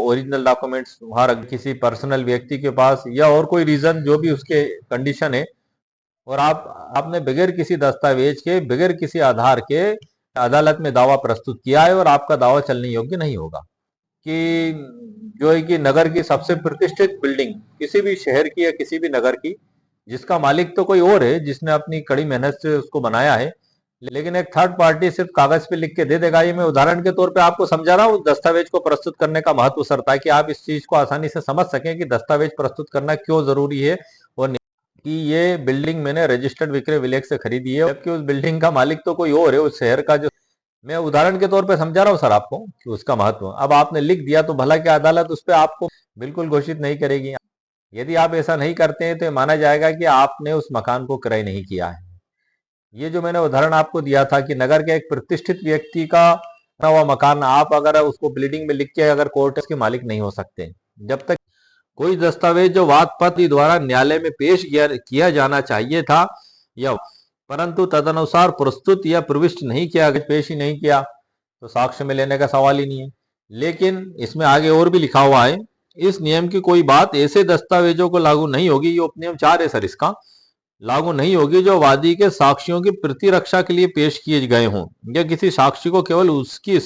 Original documents वहां रख किसी पर्सनल व्यक्ति के पास, या और कोई रीजन जो भी उसके कंडीशन है, और आपने बगैर किसी दस्तावेज के, बगैर किसी आधार के अदालत में दावा प्रस्तुत किया है, और आपका दावा चलने योग्य नहीं होगा। कि जो है कि नगर की सबसे प्रतिष्ठित बिल्डिंग, किसी भी शहर की या किसी भी नगर की, जिसका मालिक तो कोई और है, जिसने अपनी कड़ी मेहनत से उसको बनाया है, लेकिन एक थर्ड पार्टी सिर्फ कागज पे लिख के दे देगा। ये मैं उदाहरण के तौर पे आपको समझा रहा हूँ दस्तावेज को प्रस्तुत करने का महत्व सर, ताकि आप इस चीज को आसानी से समझ सकें कि दस्तावेज प्रस्तुत करना क्यों जरूरी है, और कि ये बिल्डिंग मैंने रजिस्टर्ड विक्रय विलेख से खरीदी है, जबकि उस बिल्डिंग का मालिक तो कोई और है, उस शहर का। जो मैं उदाहरण के तौर पे समझा रहा हूँ सर आपको कि उसका महत्व, अब आपने लिख दिया तो भला क्या अदालत उस पर आपको बिल्कुल घोषित नहीं करेगी। यदि आप ऐसा नहीं करते हैं तो माना जाएगा कि आपने उस मकान को क्रय नहीं किया है। ये जो मैंने उदाहरण आपको दिया था कि नगर के एक प्रतिष्ठित व्यक्ति का बना हुआ मकान, आप अगर उसको बिल्डिंग में लिख के अगर कोर्ट के मालिक नहीं हो सकते जब तक कोई दस्तावेज जो वाद पत्र द्वारा न्यायालय में पेश किया जाना चाहिए था, या परंतु तदनुसार प्रस्तुत या प्रविष्ट नहीं किया, पेश ही नहीं किया, तो साक्ष्य में लेने का सवाल ही नहीं है। लेकिन इसमें आगे और भी लिखा हुआ है, इस नियम की कोई बात ऐसे दस्तावेजों को लागू नहीं होगी, ये उपनियम 4 है सर, इसका लागू नहीं होगी जो वादी के साक्ष्यों की प्रतिरक्षा के लिए पेश किए गए हों, या किसी साक्षी को केवल उसकी